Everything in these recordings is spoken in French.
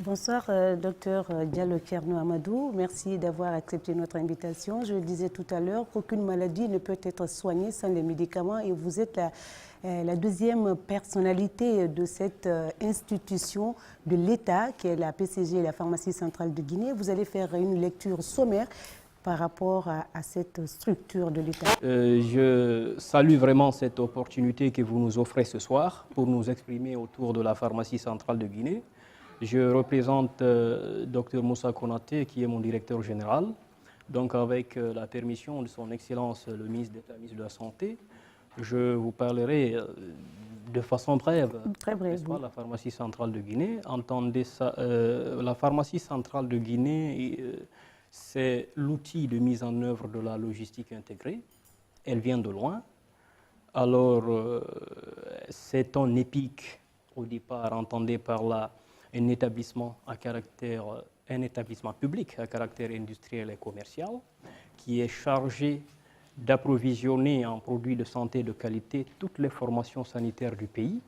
Bonsoir, docteur Diallo Kerno Amadou. Merci d'avoir accepté notre invitation. Je le disais tout à l'heure, aucune maladie ne peut être soignée sans les médicaments et vous êtes la deuxième personnalité de cette institution de l'État, qui est la PCG, la Pharmacie centrale de Guinée. Vous allez faire une lecture sommaire par rapport à cette structure de l'État. Je salue vraiment cette opportunité que vous nous offrez ce soir pour nous exprimer autour de la Pharmacie centrale de Guinée. Je représente Dr Moussa Konaté, qui est mon directeur général. Donc, avec la permission de son Excellence le ministre d'État, ministre de la Santé, je vous parlerai de façon brève. Très brève. Pas, la Pharmacie centrale de Guinée. Entendez ça, la Pharmacie centrale de Guinée, c'est l'outil de mise en œuvre de la logistique intégrée. Elle vient de loin. Alors, c'est un EPIC au départ, entendez par là un établissement public à caractère industriel et commercial qui est chargé d'approvisionner en produits de santé de qualité toutes les formations sanitaires du pays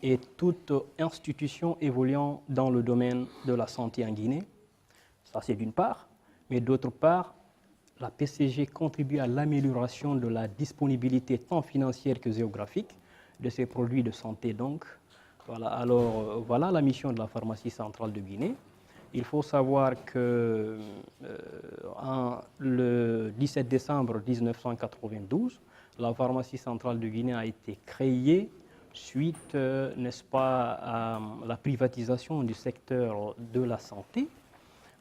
et toute institution évoluant dans le domaine de la santé en Guinée. Ça, c'est d'une part. Mais d'autre part, la PCG contribue à l'amélioration de la disponibilité tant financière que géographique de ces produits de santé. Donc, voilà. Alors, voilà la mission de la Pharmacie centrale de Guinée. Il faut savoir que le 17 décembre 1992, la Pharmacie centrale de Guinée a été créée suite, n'est-ce pas, à la privatisation du secteur de la santé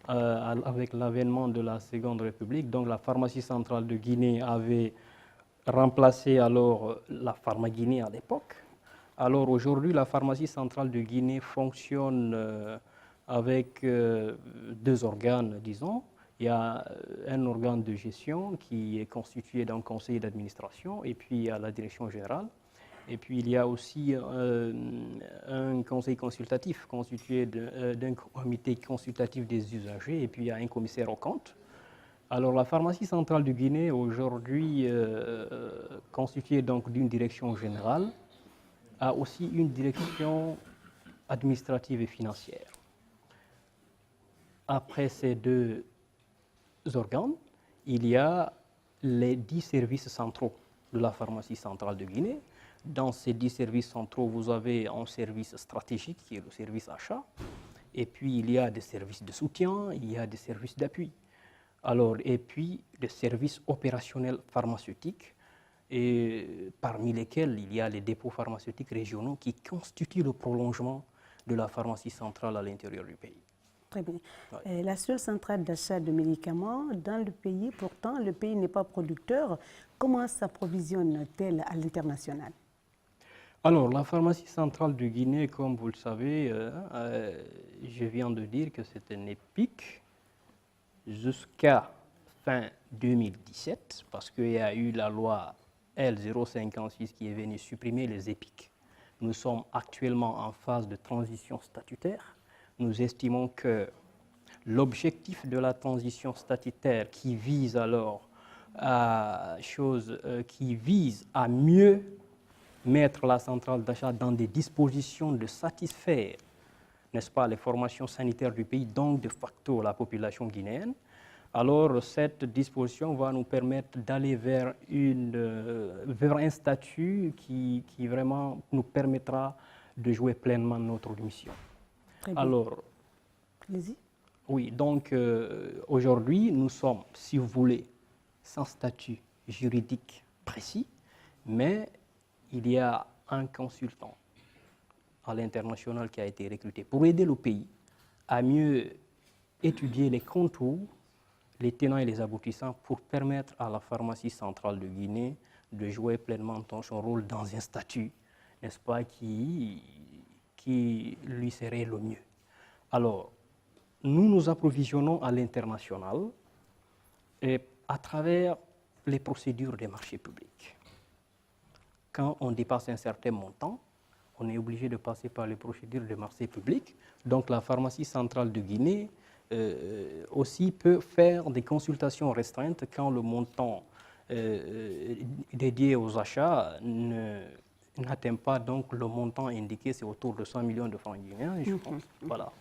avec l'avènement de la Seconde République. Donc, la Pharmacie centrale de Guinée avait remplacé alors la Pharma-Guinée à l'époque. Alors aujourd'hui, la Pharmacie centrale de Guinée fonctionne avec deux organes, disons. Il y a un organe de gestion qui est constitué d'un conseil d'administration et puis il y a la direction générale. Et puis il y a aussi un conseil consultatif constitué d'un comité consultatif des usagers et puis il y a un commissaire aux comptes. Alors la Pharmacie centrale de Guinée aujourd'hui constituée donc d'une direction générale a aussi une direction administrative et financière. Après ces deux organes, il y a les 10 services centraux de la Pharmacie centrale de Guinée. Dans ces 10 services centraux, vous avez un service stratégique qui est le service achat. Et puis, il y a des services de soutien, il y a des services d'appui. Alors, et puis, des services opérationnels pharmaceutiques, et parmi lesquels il y a les dépôts pharmaceutiques régionaux qui constituent le prolongement de la pharmacie centrale à l'intérieur du pays. Très bien. Ouais. La seule centrale d'achat de médicaments dans le pays, pourtant, le pays n'est pas producteur. Comment s'approvisionne-t-elle à l'international? Alors, la pharmacie centrale de Guinée, comme vous le savez, je viens de dire que c'est un EPIC jusqu'à fin 2017, parce qu'il y a eu la loi L056 qui est venue supprimer les EPIC. Nous sommes actuellement en phase de transition statutaire. Nous estimons que l'objectif de la transition statutaire qui vise alors qui vise à mieux mettre la centrale d'achat dans des dispositions de satisfaire, n'est-ce pas, les formations sanitaires du pays, donc de facto la population guinéenne. Alors cette disposition va nous permettre d'aller vers un statut qui vraiment nous permettra de jouer pleinement notre mission. Alors, allez-y. Oui, donc aujourd'hui, nous sommes, si vous voulez, sans statut juridique précis, mais il y a un consultant à l'international qui a été recruté pour aider le pays à mieux étudier les contours, les tenants et les aboutissants pour permettre à la pharmacie centrale de Guinée de jouer pleinement son rôle dans un statut, n'est-ce pas, qui lui serait le mieux. Alors, nous nous approvisionnons à l'international et à travers les procédures des marchés publics. Quand on dépasse un certain montant, on est obligé de passer par les procédures des marchés publics. Donc la pharmacie centrale de Guinée aussi peut faire des consultations restreintes quand le montant dédié aux achats n'atteint pas donc le montant indiqué, c'est autour de 100 millions de francs guinéens, je pense. Voilà.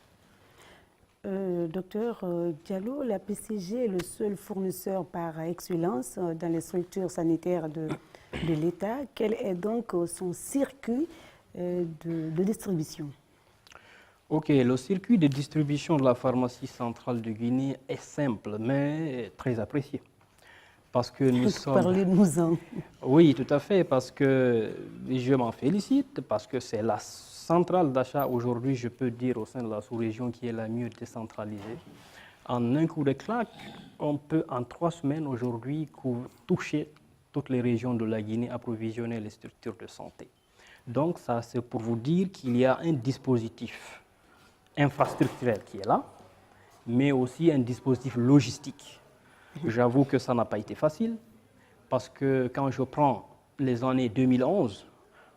Docteur Diallo, la PCG est le seul fournisseur par excellence dans les structures sanitaires de l'État. Quel est donc son circuit de distribution? Ok, le circuit de distribution de la pharmacie centrale de Guinée est simple, mais très apprécié. Parce que nous sommes... Parlez-nous-en. Oui, tout à fait, parce que je m'en félicite, parce que c'est la centrale d'achat aujourd'hui, je peux dire, au sein de la sous-région qui est la mieux décentralisée. En un coup de claque, on peut en 3 semaines aujourd'hui toucher toutes les régions de la Guinée, approvisionner les structures de santé. Donc ça, c'est pour vous dire qu'il y a un dispositif infrastructurel qui est là, mais aussi un dispositif logistique. J'avoue que ça n'a pas été facile, parce que quand je prends les années 2011,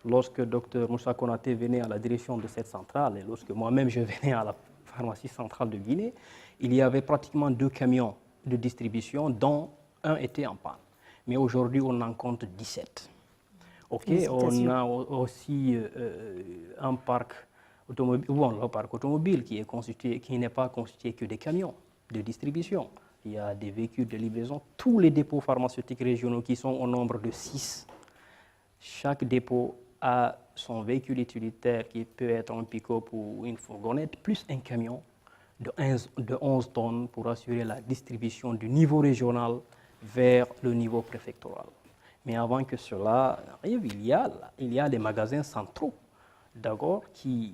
lorsque Dr Moussa Konaté venait à la direction de cette centrale et lorsque moi-même je venais à la pharmacie centrale de Guinée, il y avait pratiquement 2 camions de distribution, dont un était en panne. Mais aujourd'hui, on en compte 17. Okay, on a aussi un parc automobile, le parc automobile qui n'est pas constitué que des camions de distribution. Il y a des véhicules de livraison, tous les dépôts pharmaceutiques régionaux qui sont au nombre de 6. Chaque dépôt a son véhicule utilitaire qui peut être un pick-up ou une fourgonnette, plus un camion de 11 tonnes pour assurer la distribution du niveau régional vers le niveau préfectoral. Mais avant que cela arrive, il y a des magasins centraux, d'abord, qui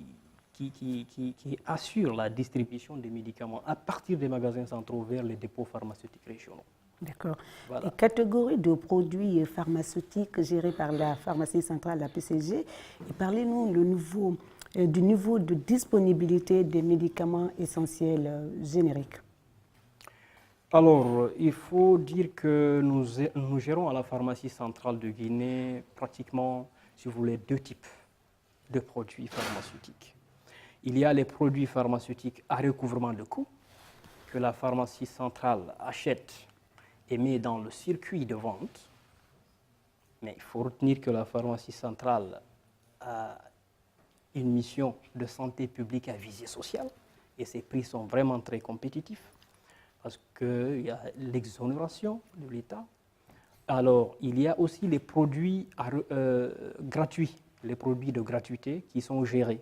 assurent la distribution des médicaments à partir des magasins centraux vers les dépôts pharmaceutiques régionaux. D'accord. Voilà. Les catégories de produits pharmaceutiques gérés par la pharmacie centrale, la PCG, et parlez-nous du niveau de disponibilité des médicaments essentiels génériques. Alors, il faut dire que nous gérons à la pharmacie centrale de Guinée pratiquement, si vous voulez, 2 types de produits pharmaceutiques. Il y a les produits pharmaceutiques à recouvrement de coûts que la pharmacie centrale achète et met dans le circuit de vente. Mais il faut retenir que la pharmacie centrale a une mission de santé publique à visée sociale et ses prix sont vraiment très compétitifs parce qu'il y a l'exonération de l'État. Alors, il y a aussi les produits gratuits, les produits de gratuité qui sont gérés.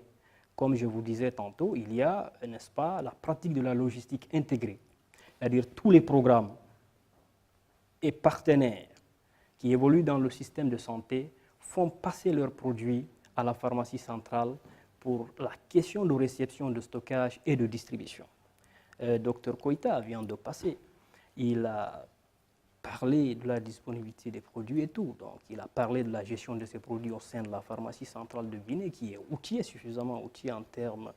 Comme je vous disais tantôt, il y a, n'est-ce pas, la pratique de la logistique intégrée, c'est-à-dire tous les programmes et partenaires qui évoluent dans le système de santé font passer leurs produits à la pharmacie centrale pour la question de réception, de stockage et de distribution. Dr Koïta vient de passer. Il a parlé de la disponibilité des produits et tout. Donc, il a parlé de la gestion de ces produits au sein de la pharmacie centrale de Guinée, qui est outillée, suffisamment outillée en termes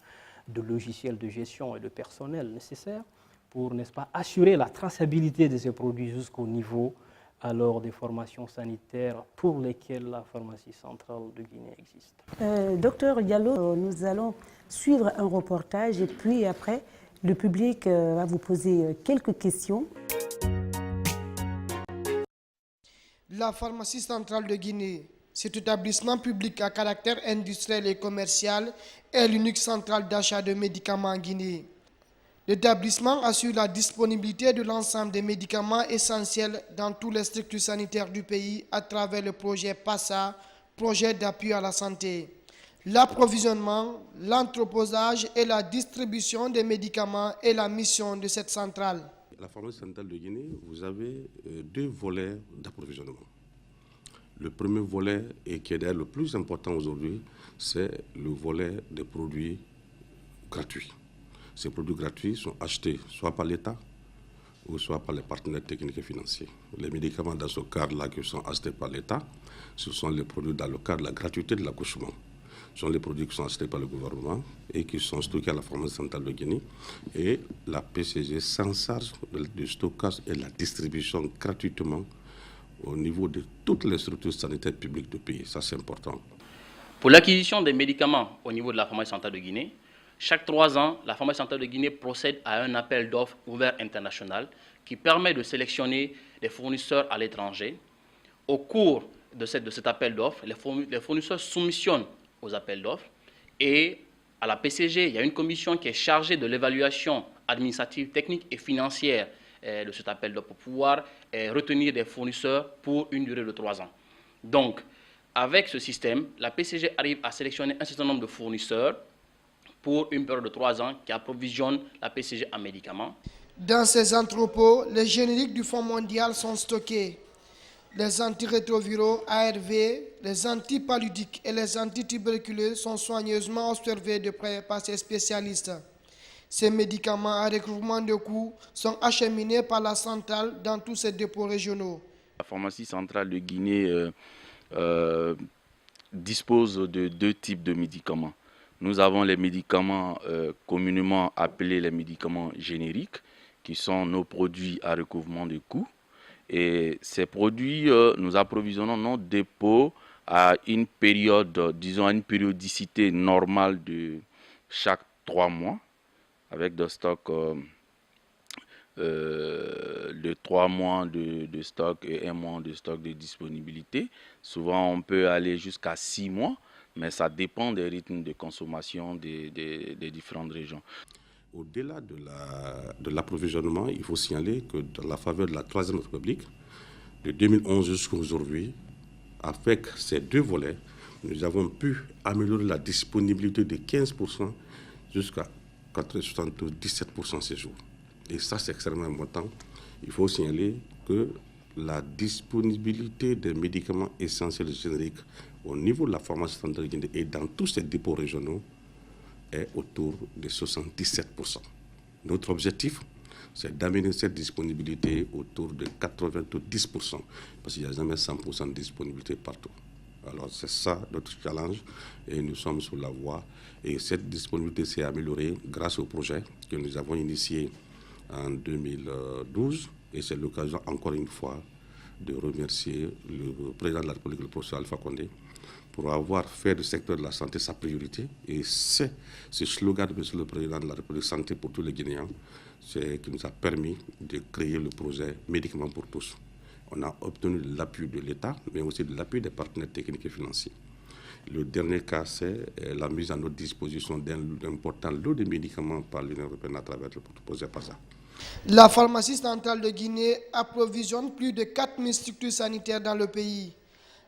de logiciels de gestion et de personnel nécessaires pour, n'est-ce pas, assurer la traçabilité de ces produits jusqu'au niveau alors des formations sanitaires pour lesquelles la pharmacie centrale de Guinée existe. Docteur Diallo, nous allons suivre un reportage et puis après, le public va vous poser quelques questions. La pharmacie centrale de Guinée, cet établissement public à caractère industriel et commercial, est l'unique centrale d'achat de médicaments en Guinée. L'établissement assure la disponibilité de l'ensemble des médicaments essentiels dans toutes les structures sanitaires du pays à travers le projet PASSA, projet d'appui à la santé. L'approvisionnement, l'entreposage et la distribution des médicaments est la mission de cette centrale. La pharmacie centrale de Guinée, vous avez 2 volets d'approvisionnement. Le premier volet, et qui est d'ailleurs le plus important aujourd'hui, c'est le volet des produits gratuits. Ces produits gratuits sont achetés soit par l'État ou soit par les partenaires techniques et financiers. Les médicaments dans ce cadre-là qui sont achetés par l'État, ce sont les produits dans le cadre de la gratuité de l'accouchement. Ce sont les produits qui sont achetés par le gouvernement et qui sont stockés à la pharmacie centrale de Guinée. Et la PCG s'en charge du stockage et de la distribution gratuitement au niveau de toutes les structures sanitaires publiques du pays. Ça, c'est important. Pour l'acquisition des médicaments au niveau de la pharmacie centrale de Guinée, chaque 3 ans, la pharmacie centrale de Guinée procède à un appel d'offres ouvert international qui permet de sélectionner des fournisseurs à l'étranger. Au cours de cet appel d'offres, les fournisseurs soumissionnent aux appels d'offres et à la PCG, il y a une commission qui est chargée de l'évaluation administrative, technique et financière de cet appel d'offres pour pouvoir retenir des fournisseurs pour une durée de 3 ans. Donc, avec ce système, la PCG arrive à sélectionner un certain nombre de fournisseurs pour une période de 3 ans qui approvisionnent la PCG en médicaments. Dans ces entrepôts, les génériques du Fonds mondial sont stockés. Les antirétroviraux, ARV, les antipaludiques et les antituberculeux sont soigneusement observés de près par ces spécialistes. Ces médicaments à recouvrement de coûts sont acheminés par la centrale dans tous ces dépôts régionaux. La pharmacie centrale de Guinée dispose de 2 types de médicaments. Nous avons les médicaments communément appelés les médicaments génériques, qui sont nos produits à recouvrement de coûts. Et ces produits, nous approvisionnons nos dépôts à une période, disons à une périodicité normale de chaque 3 mois, avec des stocks de 3 mois de stock et 1 mois de stock de disponibilité. Souvent, on peut aller jusqu'à 6 mois, mais ça dépend des rythmes de consommation des différentes régions. Au-delà de l'approvisionnement, il faut signaler que dans la faveur de la Troisième République, de 2011 jusqu'à aujourd'hui, avec ces 2 volets, nous avons pu améliorer la disponibilité de 15% jusqu'à 77% ces jours. Et ça, c'est extrêmement important. Il faut signaler que la disponibilité des médicaments essentiels génériques au niveau de la pharmacie centrale de Guinée et dans tous ces dépôts régionaux est autour de 77%. Notre objectif, c'est d'amener cette disponibilité autour de 90%, parce qu'il n'y a jamais 100% de disponibilité partout. Alors c'est ça notre challenge et nous sommes sur la voie. Et cette disponibilité s'est améliorée grâce au projet que nous avons initié en 2012. Et c'est l'occasion encore une fois de remercier le président de la République, le professeur Alpha Condé, pour avoir fait du secteur de la santé sa priorité. Et c'est ce slogan de monsieur le président de la République, Santé pour tous les Guinéens, qui nous a permis de créer le projet Médicaments pour tous. On a obtenu l'appui de l'État, mais aussi de l'appui des partenaires techniques et financiers. Le dernier cas, c'est la mise à notre disposition d'un important lot de médicaments par l'Union européenne à travers le projet PASA. La pharmacie centrale de Guinée approvisionne plus de 4000 structures sanitaires dans le pays.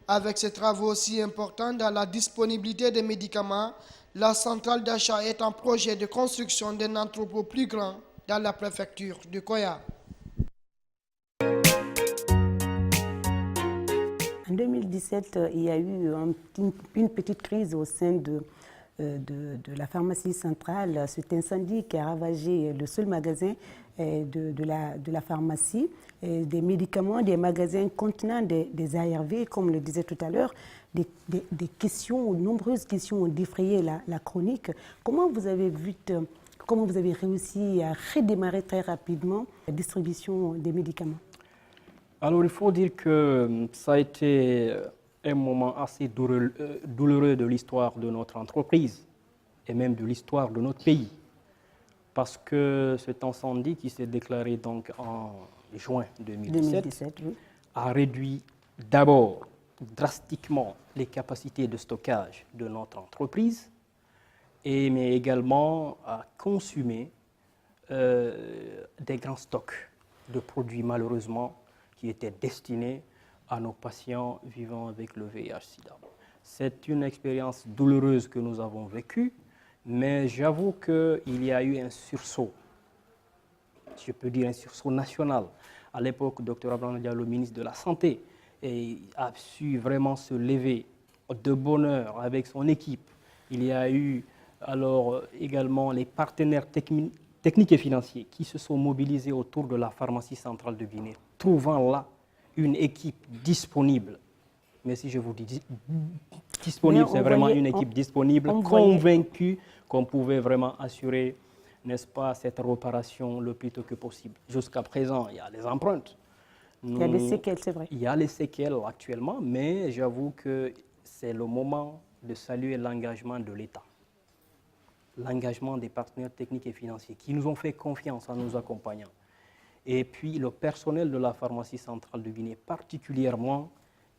Avec ces travaux aussi importants dans la disponibilité des médicaments, la centrale d'achat est en projet de construction d'un entrepôt plus grand dans la préfecture de Koya. En 2017, il y a eu une petite crise au sein de la pharmacie centrale, cet incendie qui a ravagé le seul magasin de la pharmacie, des médicaments, des magasins contenant des ARV, comme le disait tout à l'heure, des questions, nombreuses questions ont défrayé la chronique. Comment vous avez réussi à redémarrer très rapidement la distribution des médicaments? Alors, il faut dire que ça a été un moment assez douloureux de l'histoire de notre entreprise et même de l'histoire de notre pays. Parce que cet incendie qui s'est déclaré donc en juin 2017 oui, a réduit d'abord drastiquement les capacités de stockage de notre entreprise, mais également a consumé des grands stocks de produits malheureusement qui étaient destinés à nos patients vivant avec le VIH-Sida. C'est une expérience douloureuse que nous avons vécue, mais j'avoue qu'il y a eu un sursaut, je peux dire un sursaut national. À l'époque, Dr Abraham Diallo, ministre de la Santé, a su vraiment se lever de bonne heure avec son équipe. Il y a eu alors également les partenaires techniques et financiers qui se sont mobilisés autour de la pharmacie centrale de Guinée, trouvant là une équipe disponible. Mais si je vous dis disponible, c'est vraiment une équipe disponible, convaincue qu'on pouvait vraiment assurer, n'est-ce pas, cette réparation le plus tôt que possible. Jusqu'à présent, il y a les empreintes. Il y a les séquelles, c'est vrai. Il y a les séquelles actuellement, mais j'avoue que c'est le moment de saluer l'engagement de l'État, l'engagement des partenaires techniques et financiers qui nous ont fait confiance en nous accompagnant. Et puis le personnel de la pharmacie centrale de Guinée particulièrement,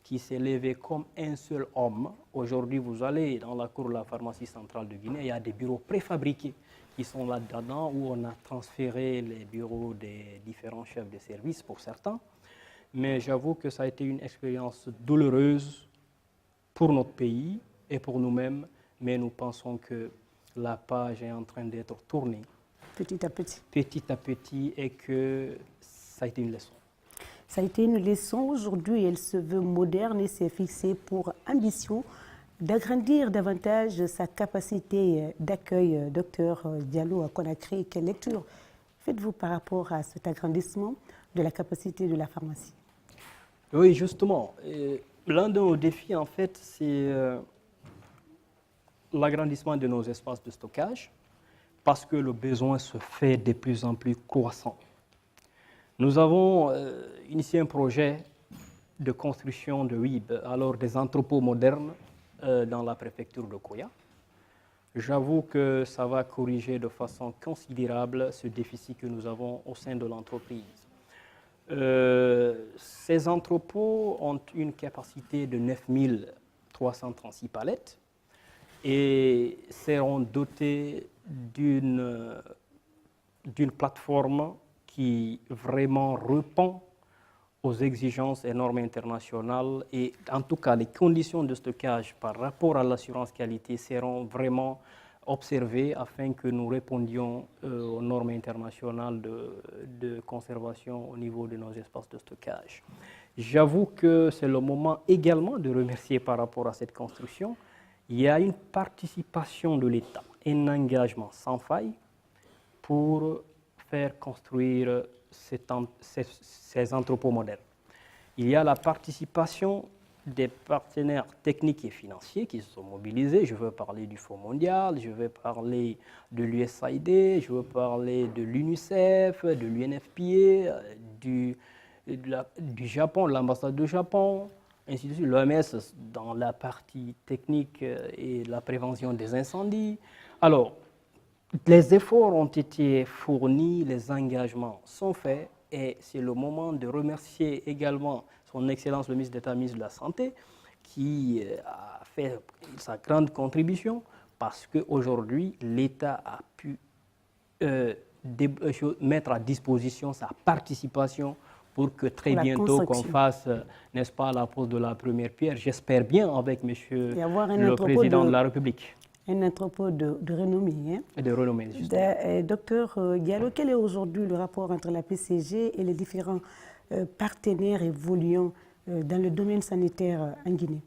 qui s'est levé comme un seul homme. Aujourd'hui, vous allez dans la cour de la pharmacie centrale de Guinée, il y a des bureaux préfabriqués qui sont là-dedans, où on a transféré les bureaux des différents chefs de service pour certains. Mais j'avoue que ça a été une expérience douloureuse pour notre pays et pour nous-mêmes, mais nous pensons que la page est en train d'être tournée. Petit à petit. Petit à petit, et que ça a été une leçon. Ça a été une leçon. Aujourd'hui, elle se veut moderne et s'est fixée pour ambition d'agrandir davantage sa capacité d'accueil. Docteur Diallo à Conakry, quelle lecture faites-vous par rapport à cet agrandissement de la capacité de la pharmacie? Oui, justement. L'un de nos défis, en fait, c'est l'agrandissement de nos espaces de stockage, parce que le besoin se fait de plus en plus croissant. Nous avons initié un projet de construction de WIB, alors des entrepôts modernes dans la préfecture de Koya. J'avoue que ça va corriger de façon considérable ce déficit que nous avons au sein de l'entreprise. Ces entrepôts ont une capacité de 9336 palettes et seront dotés d'une plateforme qui vraiment répond aux exigences et normes internationales, et en tout cas les conditions de stockage par rapport à l'assurance qualité seront vraiment observées afin que nous répondions aux normes internationales de conservation au niveau de nos espaces de stockage. J'avoue que c'est le moment également de remercier par rapport à cette construction. Il y a une participation de l'État, un engagement sans faille pour faire construire ces entrepôts modernes. Il y a la participation des partenaires techniques et financiers qui se sont mobilisés. Je veux parler du Fonds mondial, je veux parler de l'USAID, je veux parler de l'UNICEF, de l'UNFPA, du Japon, de l'ambassade du Japon, ainsi de suite, l'OMS dans la partie technique et la prévention des incendies. Alors, les efforts ont été fournis, les engagements sont faits, et c'est le moment de remercier également son Excellence le ministre d'État, ministre de la Santé, qui a fait sa grande contribution, parce qu'aujourd'hui, l'État a pu mettre à disposition sa participation pour que très bientôt qu'on fasse, n'est-ce pas, la pose de la première pierre, j'espère bien, avec Monsieur le Président de la République. Un entrepôt de renommée. Et de renommée, justement. Docteur Diallo, quel est aujourd'hui le rapport entre la PCG et les différents partenaires évoluant dans le domaine sanitaire en Guinée?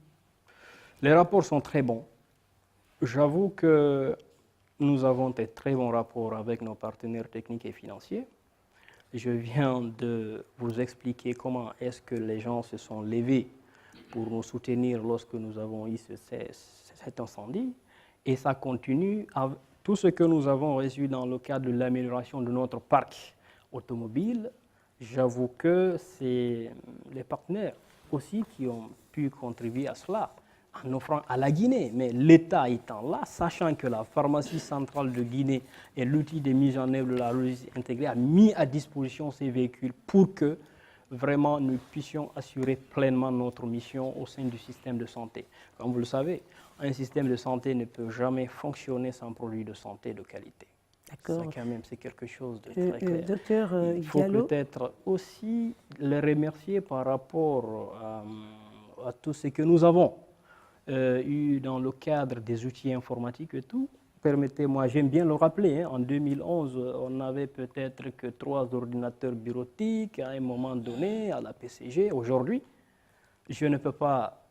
Les rapports sont très bons. J'avoue que nous avons des très bons rapports avec nos partenaires techniques et financiers. Je viens de vous expliquer comment est-ce que les gens se sont levés pour nous soutenir lorsque nous avons eu cet incendie. Et ça continue. Tout ce que nous avons reçu dans le cadre de l'amélioration de notre parc automobile, j'avoue que c'est les partenaires aussi qui ont pu contribuer à cela, en offrant à la Guinée. Mais l'État étant là, sachant que la pharmacie centrale de Guinée est l'outil de mise en œuvre de la logistique intégrée, a mis à disposition ces véhicules pour que vraiment nous puissions assurer pleinement notre mission au sein du système de santé. Comme vous le savez, un système de santé ne peut jamais fonctionner sans produits de santé de qualité. D'accord. Ça, quand même, c'est quelque chose de très clair. Docteur Il faut peut-être aussi les remercier par rapport à tout ce que nous avons eu dans le cadre des outils informatiques et tout. Permettez-moi, j'aime bien le rappeler, en 2011, on n'avait peut-être que 3 ordinateurs bureautiques à un moment donné à la PCG. Aujourd'hui, je ne peux pas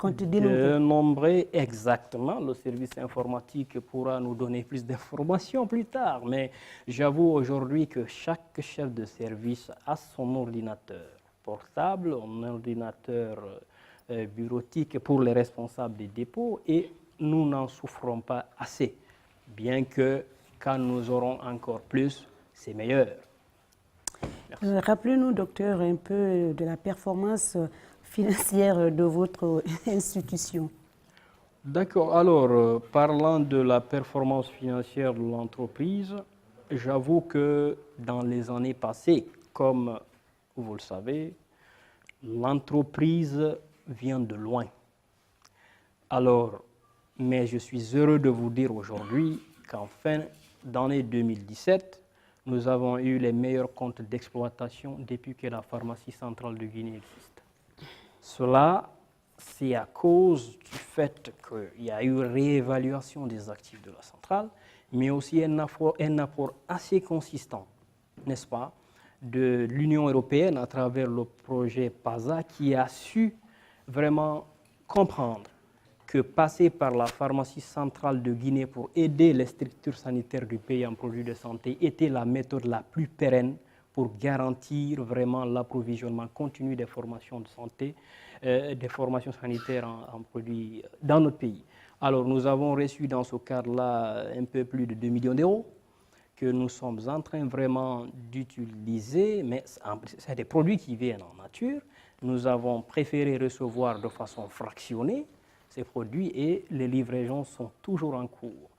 dénombrer exactement. Le service informatique pourra nous donner plus d'informations plus tard, mais j'avoue aujourd'hui que chaque chef de service a son ordinateur portable, un ordinateur bureautique pour les responsables des dépôts, et nous n'en souffrons pas assez. Bien que quand nous aurons encore plus, c'est meilleur. Rappelez-nous, docteur, un peu de la performance financière de votre institution. D'accord. Alors, parlant de la performance financière de l'entreprise, j'avoue que dans les années passées, comme vous le savez, l'entreprise vient de loin. Alors, mais je suis heureux de vous dire aujourd'hui qu'en fin d'année 2017, nous avons eu les meilleurs comptes d'exploitation depuis que la pharmacie centrale de Guinée existe. Cela, c'est à cause du fait qu'il y a eu réévaluation des actifs de la centrale, mais aussi un apport assez consistant, n'est-ce pas, de l'Union européenne à travers le projet PASA qui a su vraiment comprendre que passer par la pharmacie centrale de Guinée pour aider les structures sanitaires du pays en produits de santé était la méthode la plus pérenne pour garantir vraiment l'approvisionnement continu des formations de santé, des formations sanitaires en produits dans notre pays. Alors nous avons reçu dans ce cadre-là un peu plus de 2 millions d'euros que nous sommes en train vraiment d'utiliser, mais c'est des produits qui viennent en nature. Nous avons préféré recevoir de façon fractionnée ces produits et les livraisons sont toujours en cours.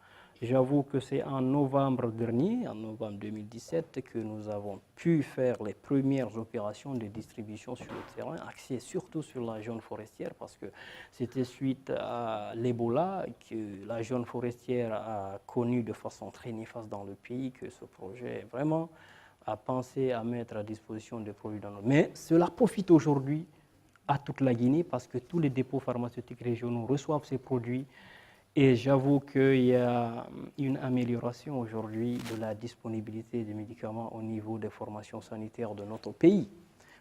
J'avoue que c'est en novembre dernier, en novembre 2017, que nous avons pu faire les premières opérations de distribution sur le terrain, axées surtout sur la zone forestière, parce que c'était suite à l'Ebola que la zone forestière a connu de façon très néfaste dans le pays, que ce projet vraiment a pensé à mettre à disposition des produits dans le... Mais cela profite aujourd'hui à toute la Guinée parce que tous les dépôts pharmaceutiques régionaux reçoivent ces produits et j'avoue qu'il y a une amélioration aujourd'hui de la disponibilité des médicaments au niveau des formations sanitaires de notre pays.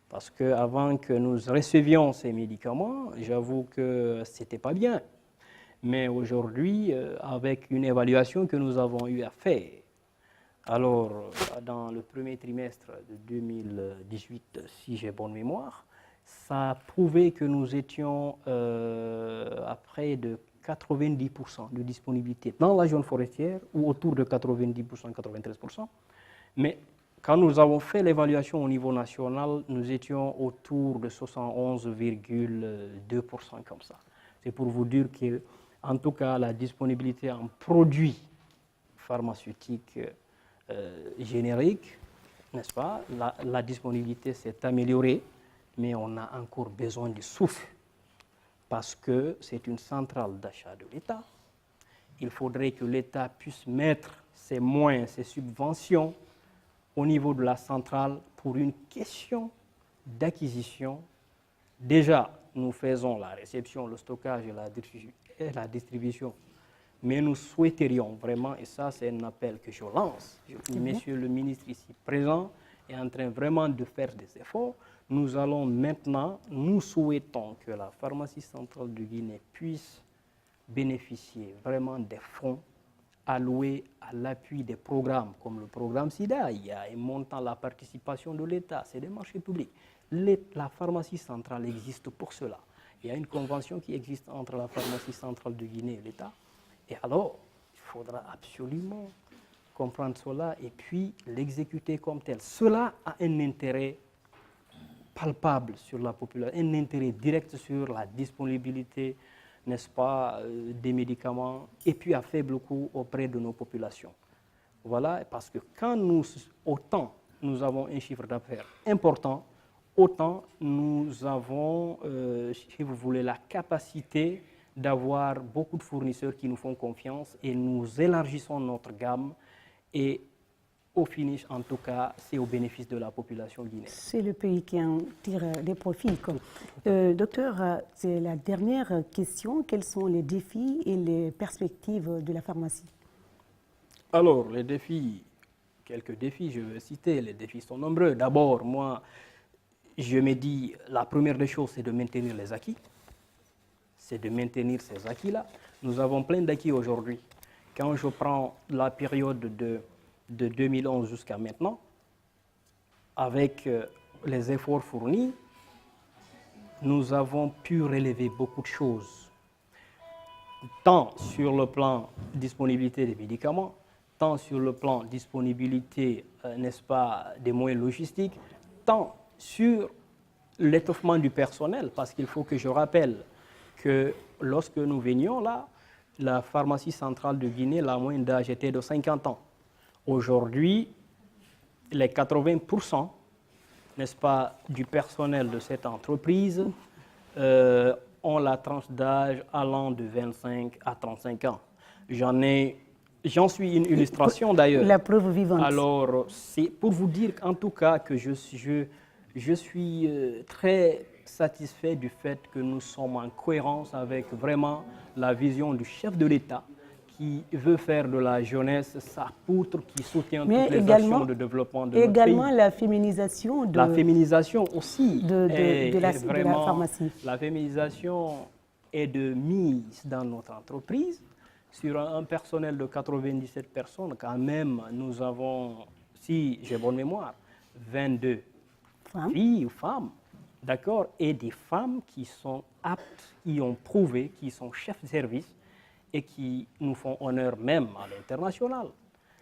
Parce qu'avant que nous recevions ces médicaments, j'avoue que ce n'était pas bien. Mais aujourd'hui, avec une évaluation que nous avons eu à faire, alors dans le premier trimestre de 2018, si j'ai bonne mémoire, ça a prouvé que nous étions à près de 90% de disponibilité dans la zone forestière ou autour de 90%, 93%. Mais quand nous avons fait l'évaluation au niveau national, nous étions autour de 71,2% comme ça. C'est pour vous dire que, en tout cas, la disponibilité en produits pharmaceutiques génériques, n'est-ce pas, la disponibilité s'est améliorée. Mais on a encore besoin de souffle parce que c'est une centrale d'achat de l'État. Il faudrait que l'État puisse mettre ses moyens, ses subventions au niveau de la centrale pour une question d'acquisition. Déjà, nous faisons la réception, le stockage et la distribution, mais nous souhaiterions vraiment, et ça c'est un appel que je lance, Monsieur le ministre ici présent est en train vraiment de faire des efforts. Nous allons maintenant, nous souhaitons que la pharmacie centrale de Guinée puisse bénéficier vraiment des fonds alloués à l'appui des programmes, comme le programme SIDA. Il y a un montant, la participation de l'État, c'est des marchés publics. La pharmacie centrale existe pour cela. Il y a une convention qui existe entre la pharmacie centrale de Guinée et l'État. Et alors, il faudra absolument comprendre cela et puis l'exécuter comme tel. Cela a un intérêt palpable sur la population, un intérêt direct sur la disponibilité, n'est-ce pas, des médicaments et puis à faible coût auprès de nos populations. Voilà, parce que quand autant nous avons un chiffre d'affaires important, autant nous avons, si vous voulez, la capacité d'avoir beaucoup de fournisseurs qui nous font confiance et nous élargissons notre gamme et au finish, en tout cas, c'est au bénéfice de la population guinéenne. C'est le pays qui en tire des profits. Docteur, c'est la dernière question. Quels sont les défis et les perspectives de la pharmacie? Alors, les défis, quelques défis, je vais citer. Les défis sont nombreux. D'abord, moi, je me dis, la première des choses, c'est de maintenir les acquis. C'est de maintenir ces acquis-là. Nous avons plein d'acquis aujourd'hui. Quand je prends la période de 2011 jusqu'à maintenant, avec les efforts fournis, nous avons pu relever beaucoup de choses, tant sur le plan disponibilité des médicaments, tant sur le plan disponibilité, n'est-ce pas, des moyens logistiques, tant sur l'étoffement du personnel, parce qu'il faut que je rappelle que lorsque nous venions là, la pharmacie centrale de Guinée, la moyenne d'âge était de 50 ans. Aujourd'hui, les 80%, n'est-ce pas, du personnel de cette entreprise ont la tranche d'âge allant de 25 à 35 ans. J'en suis une illustration d'ailleurs. La preuve vivante. Alors, c'est pour vous dire en tout cas que je suis très satisfait du fait que nous sommes en cohérence avec vraiment la vision du chef de l'État qui veut faire de la jeunesse sa poutre qui soutient toutes les actions de développement de notre pays. Également la féminisation de... La féminisation aussi de la pharmacie. La féminisation est de mise dans notre entreprise. Sur un personnel de 97 personnes, quand même, nous avons, si j'ai bonne mémoire, 22 filles ou femmes, d'accord, et des femmes qui sont aptes, qui ont prouvé, qui sont chefs de service et qui nous font honneur même à l'international.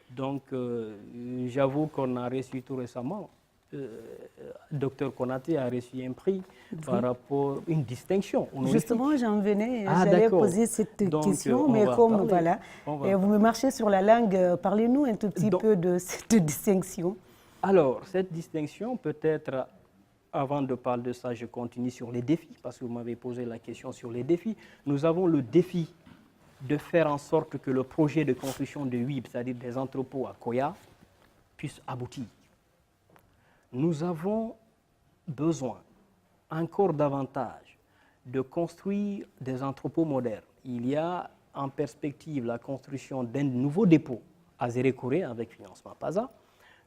Donc, j'avoue qu'on a reçu tout récemment, Dr Konaté a reçu un prix par rapport à une distinction. Justement, j'en venais, j'allais poser cette question, mais comme voilà, vous me marchez sur la langue, parlez-nous un tout petit peu de cette distinction. Alors, cette distinction, peut-être, avant de parler de ça, je continue sur les défis, parce que vous m'avez posé la question sur les défis. Nous avons le défi de faire en sorte que le projet de construction de WIB, c'est-à-dire des entrepôts à Koya, puisse aboutir. Nous avons besoin encore davantage de construire des entrepôts modernes. Il y a en perspective la construction d'un nouveau dépôt à Zérékoré avec financement PASA.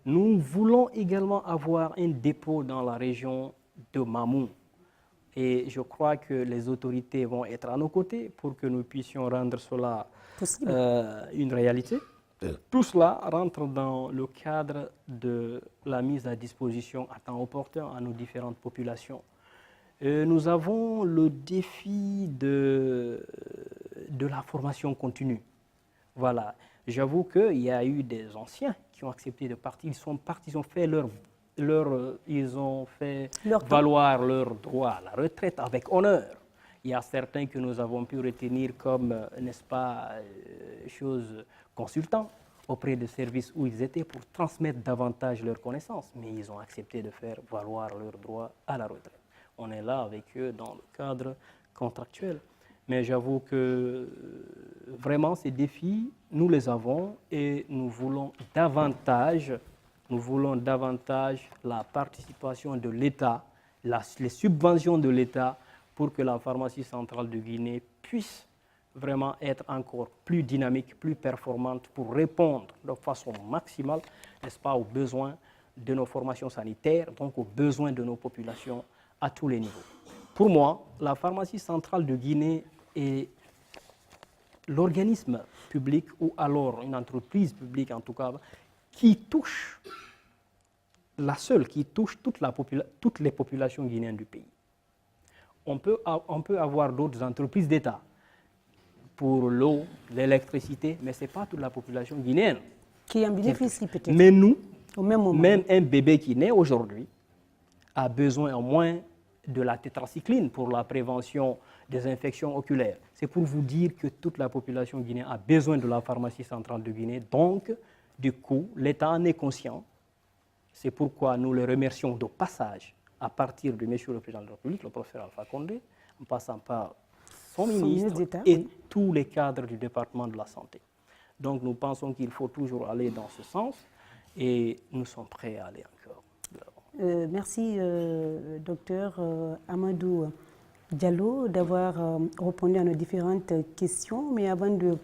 Nous voulons également avoir un dépôt dans la région de Mamou. Et je crois que les autorités vont être à nos côtés pour que nous puissions rendre cela une réalité. Tout cela rentre dans le cadre de la mise à disposition à temps opportun à nos différentes populations. Nous avons le défi de la formation continue. Voilà. J'avoue qu'il y a eu des anciens qui ont accepté de partir. Ils sont partis, ils ont fait valoir leur droit à la retraite avec honneur. Il y a certains que nous avons pu retenir comme, n'est-ce pas, consultants auprès des services où ils étaient pour transmettre davantage leurs connaissances. Mais ils ont accepté de faire valoir leur droit à la retraite. On est là avec eux dans le cadre contractuel. Mais j'avoue que vraiment ces défis, nous les avons et nous voulons davantage la participation de l'État, les subventions de l'État pour que la pharmacie centrale de Guinée puisse vraiment être encore plus dynamique, plus performante pour répondre de façon maximale, n'est-ce pas, aux besoins de nos formations sanitaires, donc aux besoins de nos populations à tous les niveaux. Pour moi, la pharmacie centrale de Guinée est l'organisme public ou alors une entreprise publique en tout cas qui touche, la seule qui touche toutes les populations guinéennes du pays. On peut avoir d'autres entreprises d'État pour l'eau, l'électricité, mais ce n'est pas toute la population guinéenne. Qui en bénéficie peut-être. Mais nous, au même moment, même un bébé qui naît aujourd'hui a besoin au moins de la tétracycline pour la prévention des infections oculaires. C'est pour vous dire que toute la population guinéenne a besoin de la pharmacie centrale de Guinée. Donc, du coup, l'État en est conscient. C'est pourquoi nous le remercions de passage à partir de M. le Président de la République, le professeur Alpha Condé, en passant par son ministre et tous les cadres du département de la santé. Donc nous pensons qu'il faut toujours aller dans ce sens et nous sommes prêts à aller encore. Merci, docteur Amadou Diallo, d'avoir répondu à nos différentes questions. Mais avant de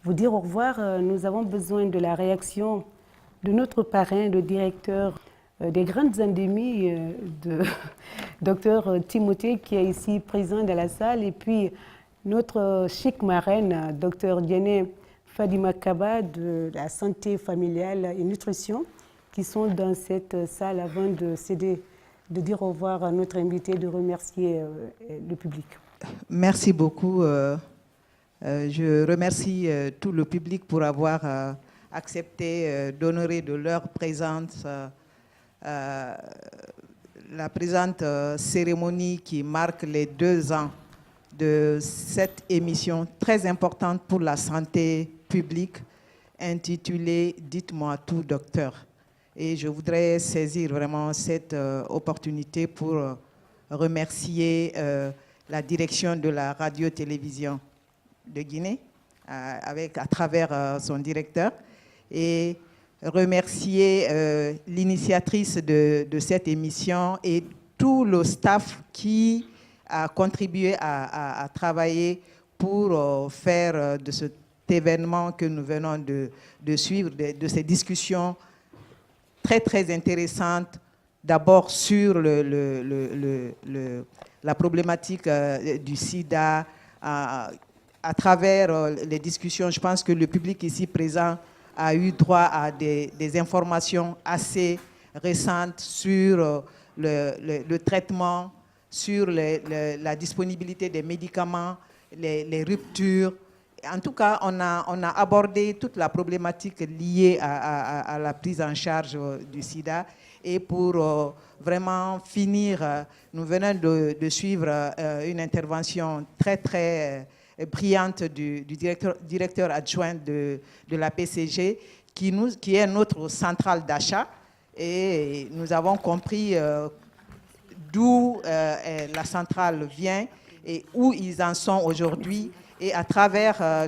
vous dire au revoir, nous avons besoin de la réaction de notre parrain, le directeur des grandes endémies, de docteur Timothée, qui est ici présent dans la salle, et puis notre chic marraine, docteur Diané Fadima Kaba, de la santé familiale et nutrition, qui sont dans cette salle avant de dire au revoir à notre invité, de remercier le public. Merci beaucoup. Je remercie tout le public pour avoir accepté d'honorer de leur présence la présente cérémonie qui marque les 2 ans de cette émission très importante pour la santé publique intitulée « Dites-moi tout, docteur ». Et je voudrais saisir vraiment cette opportunité pour remercier la direction de la radio-télévision de Guinée, à travers son directeur, et remercier l'initiatrice de cette émission et tout le staff qui a contribué à travailler pour faire de cet événement que nous venons de suivre, de ces discussions très, très intéressantes, d'abord sur la problématique du sida. À travers les discussions, je pense que le public ici présent a eu droit à des informations assez récentes sur le traitement, sur la disponibilité des médicaments, les ruptures. En tout cas, on a abordé toute la problématique liée à la prise en charge du sida. Et pour vraiment finir, nous venons de suivre une intervention très, très brillante du directeur adjoint de la PCG, qui est notre centrale d'achat. Et nous avons compris d'où la centrale vient et où ils en sont aujourd'hui. Et à travers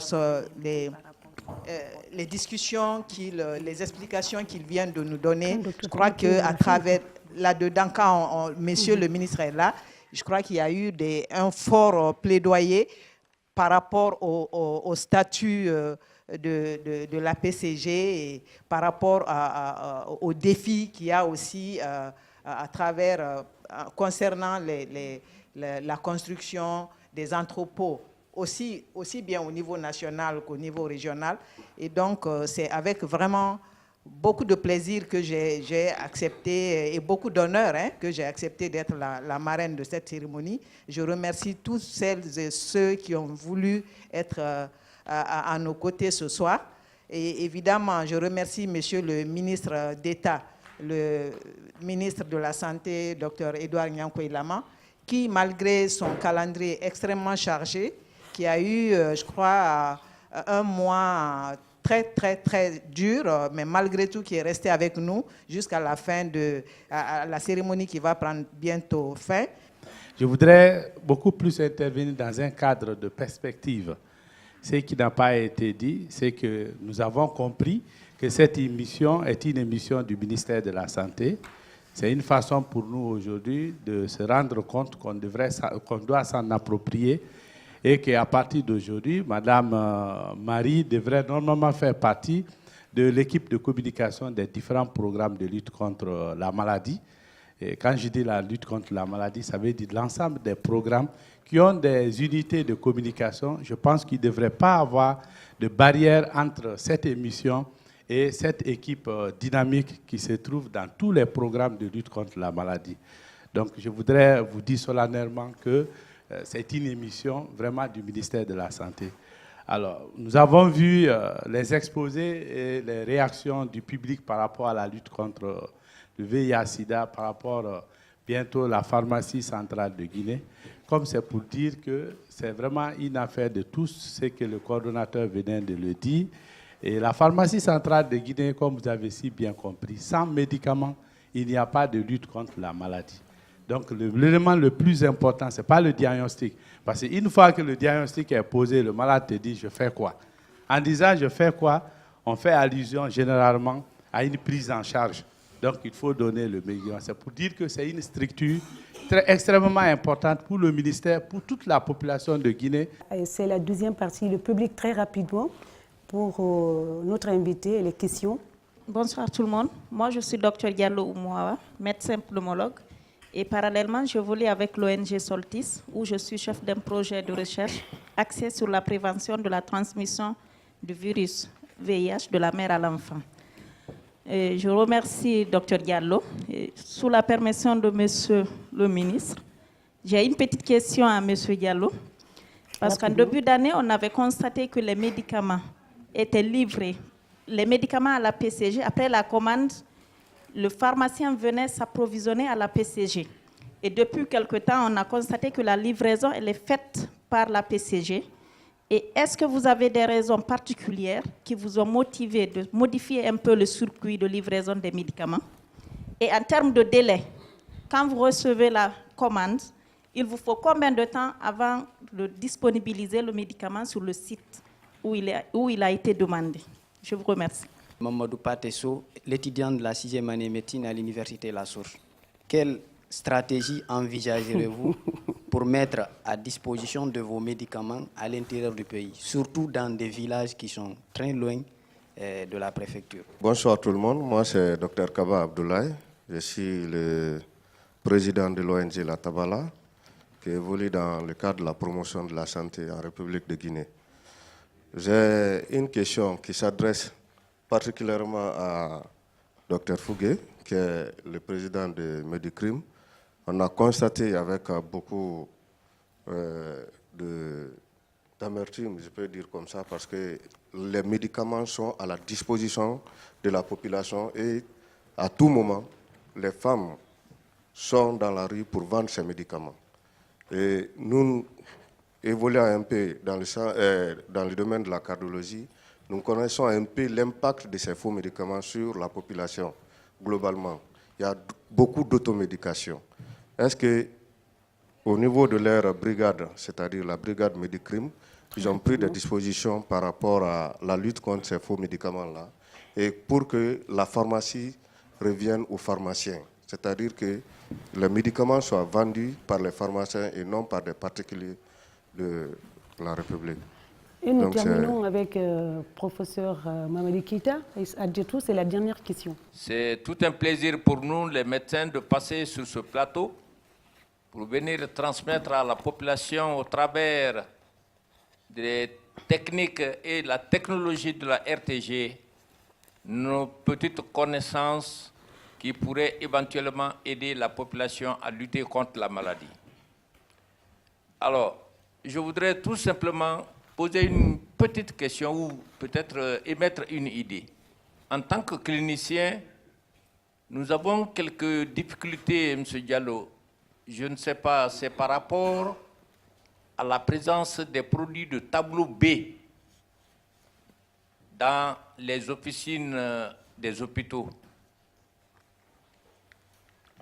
les discussions, les explications qu'il vient de nous donner, je crois qu'à travers, là-dedans, quand monsieur le ministre est là, je crois qu'il y a eu un fort plaidoyer par rapport au statut de la PCG et par rapport aux défis qu'il y a aussi à travers, concernant la construction des entrepôts, aussi bien au niveau national qu'au niveau régional. Et donc, c'est avec vraiment beaucoup de plaisir que j'ai accepté, et beaucoup d'honneur que j'ai accepté d'être la marraine de cette cérémonie. Je remercie tous celles et ceux qui ont voulu être à nos côtés ce soir. Et évidemment, je remercie Monsieur le ministre d'État, le ministre de la Santé, Dr Edouard Nyankwe-Lama, qui, malgré son calendrier extrêmement chargé, qui a eu, je crois, un mois très, très, très dur, mais malgré tout, qui est resté avec nous jusqu'à la fin de la cérémonie qui va prendre bientôt fin. Je voudrais beaucoup plus intervenir dans un cadre de perspective. Ce qui n'a pas été dit, c'est que nous avons compris que cette émission est une émission du ministère de la Santé. C'est une façon pour nous aujourd'hui de se rendre compte qu'on doit s'en approprier et qu'à partir d'aujourd'hui, Madame Marie devrait normalement faire partie de l'équipe de communication des différents programmes de lutte contre la maladie. Et quand je dis la lutte contre la maladie, ça veut dire l'ensemble des programmes qui ont des unités de communication. Je pense qu'il ne devrait pas avoir de barrière entre cette émission et cette équipe dynamique qui se trouve dans tous les programmes de lutte contre la maladie. Donc, je voudrais vous dire solennellement que c'est une émission vraiment du ministère de la Santé. Alors, nous avons vu les exposés et les réactions du public par rapport à la lutte contre le VIH-Sida, par rapport bientôt à la pharmacie centrale de Guinée. Comme c'est pour dire que c'est vraiment une affaire de tous, ce que le coordonnateur venait de le dire. Et la pharmacie centrale de Guinée, comme vous avez si bien compris, sans médicaments, il n'y a pas de lutte contre la maladie. Donc, l'élément le plus important, ce n'est pas le diagnostic. Parce qu'une fois que le diagnostic est posé, le malade te dit « je fais quoi ?» En disant « je fais quoi ?» on fait allusion généralement à une prise en charge. Donc, il faut donner le médicament. C'est pour dire que c'est une structure extrêmement importante pour le ministère, pour toute la population de Guinée. C'est la deuxième partie, le public très rapidement, pour notre invité et les questions. Bonsoir tout le monde. Moi, je suis Dr Diallo Oumouawa, médecin pneumologue. Et parallèlement, je volais avec l'ONG Soltis, où je suis chef d'un projet de recherche axé sur la prévention de la transmission du virus VIH de la mère à l'enfant. Je remercie Dr Diallo. Et sous la permission de Monsieur le ministre, j'ai une petite question à Monsieur Diallo. Parce qu'en début d'année, on avait constaté que les médicaments étaient livrés. Les médicaments à la PCG, après la commande, le pharmacien venait s'approvisionner à la PCG. Et depuis quelque temps, on a constaté que la livraison, elle est faite par la PCG. Et est-ce que vous avez des raisons particulières qui vous ont motivé de modifier un peu le circuit de livraison des médicaments? Et en termes de délai, quand vous recevez la commande, il vous faut combien de temps avant de disponibiliser le médicament sur le site où il a été demandé? Je vous remercie. Mamadou Patesso, l'étudiant de la 6e année médecine à l'université La Source. Quelle stratégie envisagerez-vous pour mettre à disposition de vos médicaments à l'intérieur du pays, surtout dans des villages qui sont très loin de la préfecture? Bonsoir tout le monde, moi c'est Dr Kaba Abdoulaye, je suis le président de l'ONG La Tabala, qui évolue dans le cadre de la promotion de la santé en République de Guinée. J'ai une question qui s'adresse particulièrement à Dr Fougué, qui est le président de Medicrim. On a constaté avec beaucoup d'amertume, je peux dire comme ça, parce que les médicaments sont à la disposition de la population et à tout moment, les femmes sont dans la rue pour vendre ces médicaments. Et nous évoluons un peu dans le domaine de la cardiologie. Nous connaissons un peu l'impact de ces faux médicaments sur la population globalement. Il y a beaucoup d'automédication. Est-ce que, au niveau de leur brigade, c'est-à-dire la brigade Medicrim, ils ont pris des dispositions par rapport à la lutte contre ces faux médicaments-là et pour que la pharmacie revienne aux pharmaciens, c'est-à-dire que les médicaments soient vendus par les pharmaciens et non par des particuliers de la République. Et nous terminons avec professeur Mamadi Keïta. Adjetou, c'est la dernière question. C'est tout un plaisir pour nous, les médecins, de passer sur ce plateau pour venir transmettre à la population au travers des techniques et la technologie de la RTG nos petites connaissances qui pourraient éventuellement aider la population à lutter contre la maladie. Alors, je voudrais tout simplement poser une petite question ou peut-être émettre une idée. En tant que clinicien, nous avons quelques difficultés, M. Diallo. Je ne sais pas, c'est par rapport à la présence des produits de tableau B dans les officines des hôpitaux.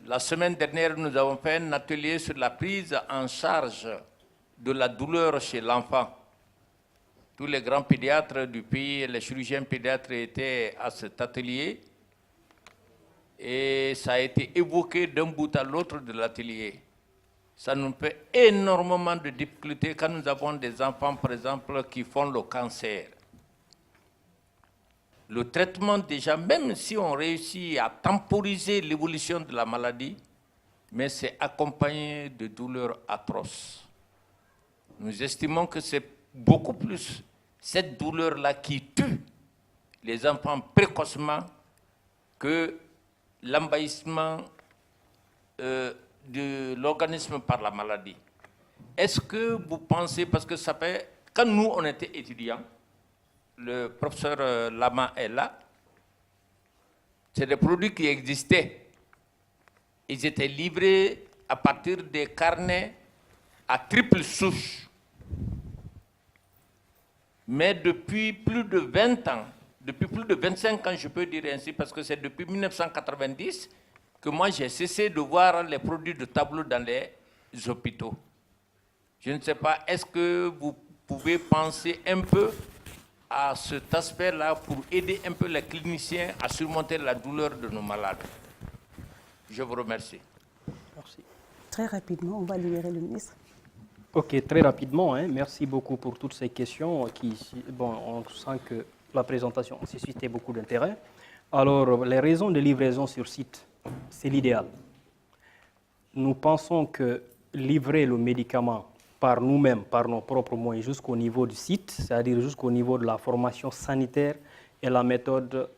La semaine dernière, nous avons fait un atelier sur la prise en charge de la douleur chez l'enfant. Tous les grands pédiatres du pays, les chirurgiens pédiatres étaient à cet atelier et ça a été évoqué d'un bout à l'autre de l'atelier. Ça nous fait énormément de difficultés quand nous avons des enfants, par exemple, qui font le cancer. Le traitement, déjà, même si on réussit à temporiser l'évolution de la maladie, mais c'est accompagné de douleurs atroces. Nous estimons que c'est beaucoup plus cette douleur-là qui tue les enfants précocement que l'envahissement de l'organisme par la maladie. Est-ce que vous pensez, parce que ça fait, quand nous on était étudiants, le professeur Lama est là, c'est des produits qui existaient. Ils étaient livrés à partir des carnets à triple souche. Mais depuis plus de 20 ans, depuis plus de 25 ans, je peux dire ainsi, parce que c'est depuis 1990 que moi j'ai cessé de voir les produits de tableau dans les hôpitaux. Je ne sais pas, est-ce que vous pouvez penser un peu à cet aspect-là pour aider un peu les cliniciens à surmonter la douleur de nos malades? Je vous remercie. Merci. Très rapidement, on va libérer le ministre. Ok, très rapidement, hein, merci beaucoup pour toutes ces questions on sent que la présentation a suscité beaucoup d'intérêt. Alors, les raisons de livraison sur site, c'est l'idéal. Nous pensons que livrer le médicament par nous-mêmes, par nos propres moyens, jusqu'au niveau du site, c'est-à-dire jusqu'au niveau de la formation sanitaire, est la méthode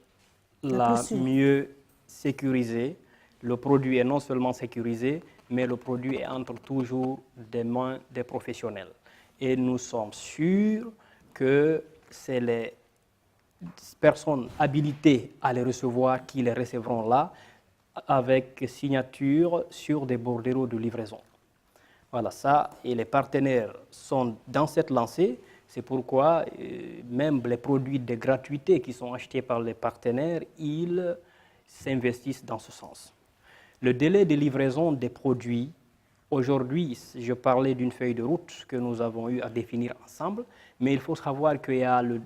la mieux sécurisée. Le produit est non seulement sécurisé, mais le produit entre toujours des mains des professionnels. Et nous sommes sûrs que c'est les personnes habilitées à les recevoir qui les recevront là, avec signature sur des bordereaux de livraison. Voilà ça, et les partenaires sont dans cette lancée. C'est pourquoi même les produits de gratuité qui sont achetés par les partenaires, ils s'investissent dans ce sens. Le délai de livraison des produits Aujourd'hui, je parlais d'une feuille de route que nous avons eu à définir ensemble, mais il faut savoir qu'il y a le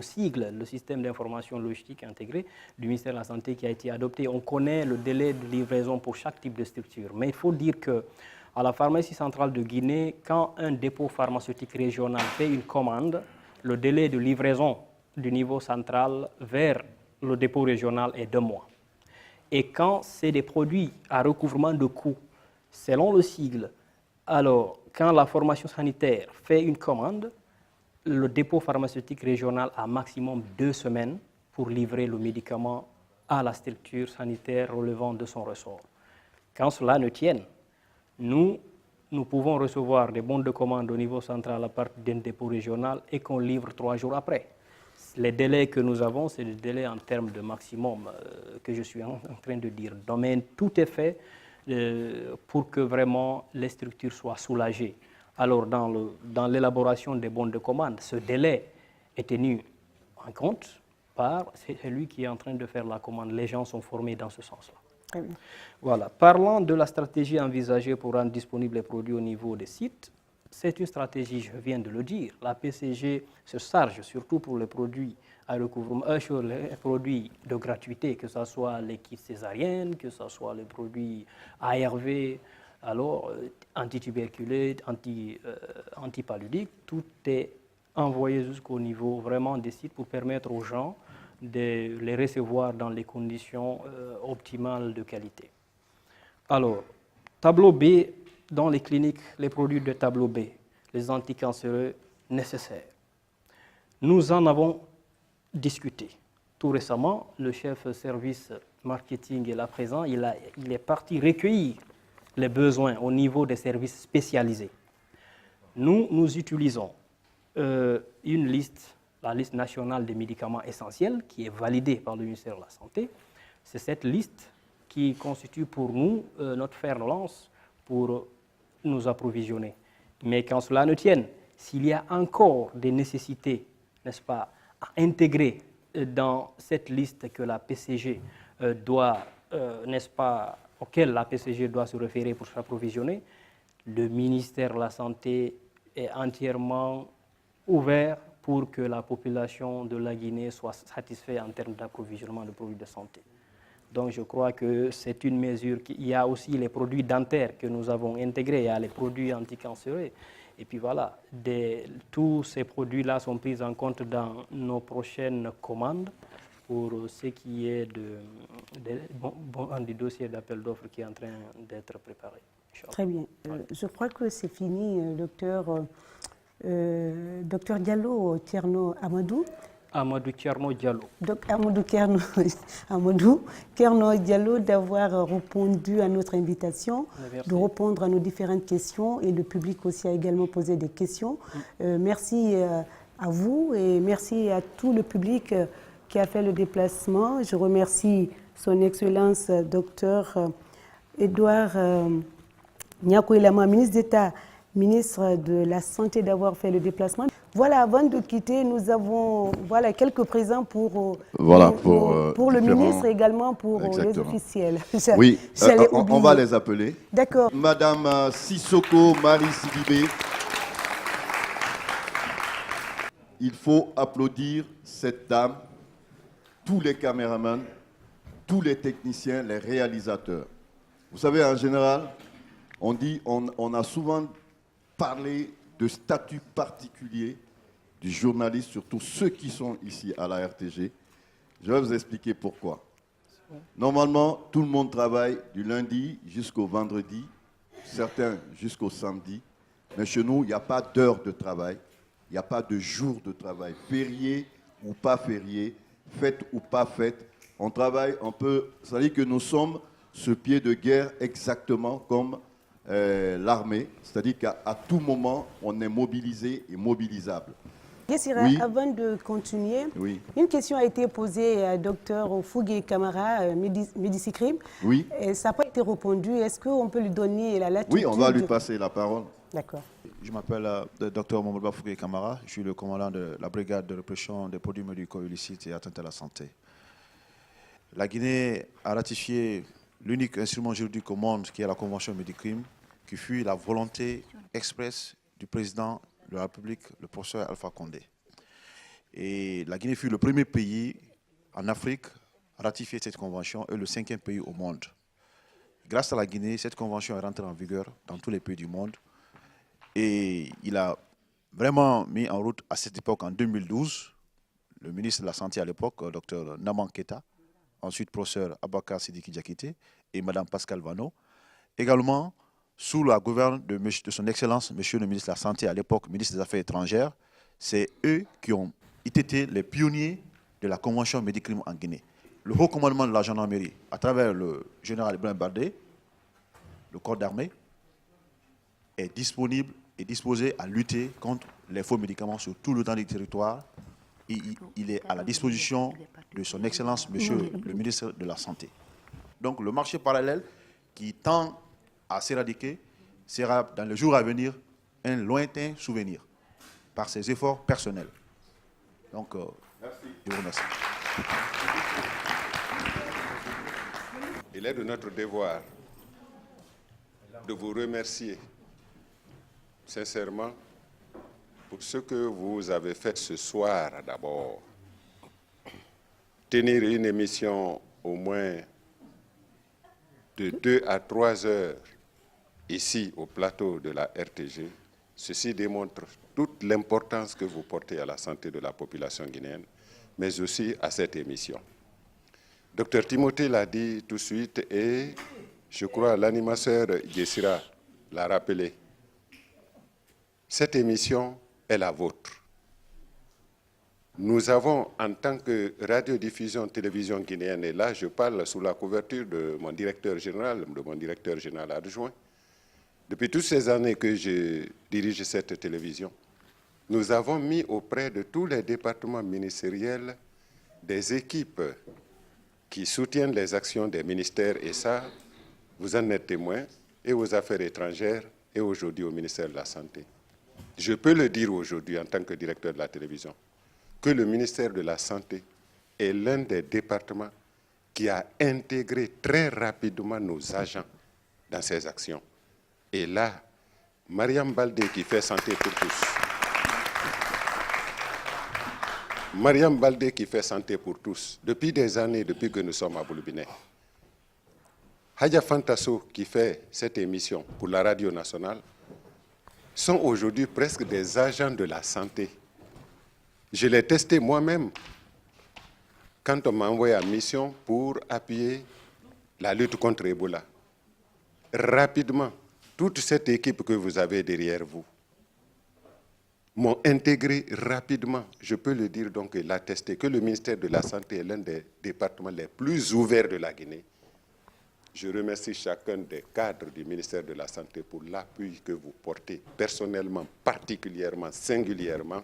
sigle, le système d'information logistique intégré du ministère de la Santé qui a été adopté. On connaît le délai de livraison pour chaque type de structure, mais il faut dire que à la pharmacie centrale de Guinée, quand un dépôt pharmaceutique régional fait une commande, le délai de livraison du niveau central vers le dépôt régional est 2 mois. Et quand c'est des produits à recouvrement de coûts, selon le sigle, alors quand la formation sanitaire fait une commande, le dépôt pharmaceutique régional a maximum 2 semaines pour livrer le médicament à la structure sanitaire relevant de son ressort. Quand cela ne tienne, nous pouvons recevoir des bons de commande au niveau central à partir d'un dépôt régional et qu'on livre 3 jours après. Les délais que nous avons, c'est des délais en termes de maximum que je suis en train de dire. Donc, tout est fait pour que vraiment les structures soient soulagées. Alors, dans l'élaboration des bons de commande, ce délai est tenu en compte par celui qui est en train de faire la commande. Les gens sont formés dans ce sens-là. Voilà. Parlant de la stratégie envisagée pour rendre disponibles les produits au niveau des sites, c'est une stratégie, je viens de le dire. La PCG se charge surtout pour les produits à recouvrement, sur les produits de gratuité, que ce soit les kits césariennes, que ce soit les produits ARV, alors antituberculés, antipaludiques, tout est envoyé jusqu'au niveau vraiment des sites pour permettre aux gens de les recevoir dans les conditions optimales de qualité. Alors, tableau B, dans les cliniques, les produits de tableau B, les anticancéreux nécessaires. Nous en avons discuté. Tout récemment, le chef service marketing est là présent, il est parti recueillir les besoins au niveau des services spécialisés. Nous utilisons une liste, la liste nationale des médicaments essentiels, qui est validée par le ministère de la Santé. C'est cette liste qui constitue pour nous notre fer de lance pour nous approvisionner. Mais quand cela ne tienne, s'il y a encore des nécessités, n'est-ce pas, à intégrer dans cette liste que la PCG doit, n'est-ce pas, auquel la PCG doit se référer pour s'approvisionner, le ministère de la Santé est entièrement ouvert pour que la population de la Guinée soit satisfaite en termes d'approvisionnement de produits de santé. Donc je crois que c'est une mesure. Il y a aussi les produits dentaires que nous avons intégrés, il y a les produits anticancéreux. Et puis voilà, tous ces produits-là sont pris en compte dans nos prochaines commandes pour ce qui est du dossier d'appel d'offres qui est en train d'être préparé. Très bien. Je crois que c'est fini, docteur Diallo Thierno Amadou. Amadou Thierno Diallo. Donc Amadou Thierno Diallo d'avoir répondu à notre invitation, de répondre à nos différentes questions et le public aussi a également posé des questions. Merci à vous et merci à tout le public qui a fait le déplacement. Je remercie son Excellence Dr Edouard Niakoilama, ministre d'État, ministre de la Santé, d'avoir fait le déplacement. Voilà, avant de quitter, nous avons quelques présents pour le ministre et également pour les officiels. Oui, on va les appeler. D'accord. Madame Sissoko Marie Sidibé. Il faut applaudir cette dame, tous les caméramans, tous les techniciens, les réalisateurs. Vous savez, en général, on a souvent parlé de statut particulier du journaliste, surtout ceux qui sont ici à la RTG. Je vais vous expliquer pourquoi. Normalement, tout le monde travaille du lundi jusqu'au vendredi, certains jusqu'au samedi, mais chez nous, il n'y a pas d'heure de travail, il n'y a pas de jour de travail, férié ou pas férié, fête ou pas fête. On travaille un peu, ça veut dire que nous sommes sur pied de guerre exactement comme l'armée, c'est-à-dire qu'à tout moment, on est mobilisé et mobilisable. Oui. Avant de continuer, une question a été posée à Dr Fougué Camara, Médicicrime. Oui. Et ça n'a pas été répondu. Est-ce qu'on peut lui donner la latitude? Oui, on va lui passer la parole. D'accord. Je m'appelle Dr Momodba Fougué Camara. Je suis le commandant de la brigade de répression des produits médicaux illicites et atteintes à la santé. La Guinée a ratifié l'unique instrument juridique au monde qui est la Convention Médicrime, qui fut la volonté expresse du président de la République, le professeur Alpha Condé. Et la Guinée fut le premier pays en Afrique à ratifier cette convention et le 5e pays au monde. Grâce à la Guinée, cette convention est rentrée en vigueur dans tous les pays du monde. Et il a vraiment mis en route à cette époque, en 2012, le ministre de la Santé à l'époque, Dr Naman Keita, ensuite professeur Abakar Sidiki Diakité et Mme Pascal Vano. Également, sous la gouverne de son Excellence, Monsieur le ministre de la Santé à l'époque, ministre des Affaires étrangères, c'est eux qui ont été les pionniers de la Convention Médicrime en Guinée. Le haut commandement de la gendarmerie, à travers le général Ibrahim Bardé, le corps d'armée, est disponible et disposé à lutter contre les faux médicaments sur tout le temps du territoire. Et il est à la disposition de son Excellence, Monsieur le ministre de la Santé. Donc le marché parallèle qui tend à s'éradiquer sera dans les jours à venir un lointain souvenir par ses efforts personnels. Donc, je vous remercie. Il est de notre devoir de vous remercier sincèrement pour ce que vous avez fait ce soir d'abord. Tenir une émission au moins de 2 à 3 heures ici au plateau de la RTG, ceci démontre toute l'importance que vous portez à la santé de la population guinéenne, mais aussi à cette émission. Docteur Timothée l'a dit tout de suite et je crois l'animateur Yessira l'a rappelé. Cette émission est la vôtre. Nous avons, en tant que radiodiffusion télévision guinéenne, et là je parle sous la couverture de mon directeur général adjoint, depuis toutes ces années que je dirige cette télévision, nous avons mis auprès de tous les départements ministériels des équipes qui soutiennent les actions des ministères, et ça, vous en êtes témoin, et aux affaires étrangères, et aujourd'hui au ministère de la Santé. Je peux le dire aujourd'hui en tant que directeur de la télévision, que le ministère de la Santé est l'un des départements qui a intégré très rapidement nos agents dans ces actions. Et là, Mariam Baldé qui fait Santé pour tous, Mariam Baldé qui fait Santé pour tous, depuis des années, depuis que nous sommes à Boulbinet, Hadja Fantasso qui fait cette émission pour la radio nationale, sont aujourd'hui presque des agents de la santé. Je l'ai testé moi-même quand on m'a envoyé en mission pour appuyer la lutte contre Ebola. Rapidement, toute cette équipe que vous avez derrière vous m'ont intégré rapidement, je peux le dire donc et l'attester, que le ministère de la Santé est l'un des départements les plus ouverts de la Guinée. Je remercie chacun des cadres du ministère de la Santé pour l'appui que vous portez personnellement, particulièrement, singulièrement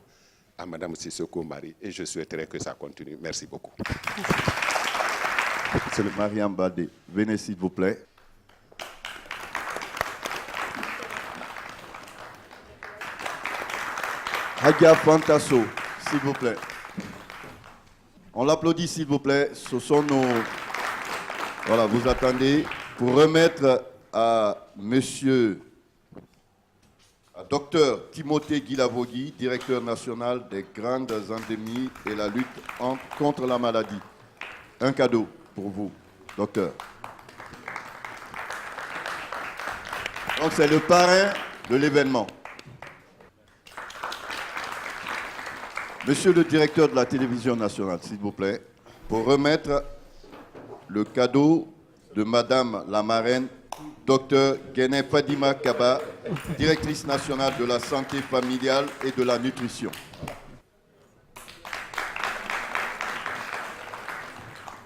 à Mme Sissoko Marie, et je souhaiterais que ça continue. Merci beaucoup. C'est le Mariam Baldé. Venez s'il vous plaît. Hadja Fantasso, s'il vous plaît. On l'applaudit, s'il vous plaît. Ce sont nos... Voilà, vous attendez pour remettre à monsieur, à docteur Timothée Guilavogui, directeur national des grandes endémies et la lutte contre la maladie. Un cadeau pour vous, docteur. Donc c'est le parrain de l'événement. Monsieur le directeur de la télévision nationale, s'il vous plaît, pour remettre le cadeau de Madame la marraine, Dr Guéné Fadima Kaba, directrice nationale de la santé familiale et de la nutrition.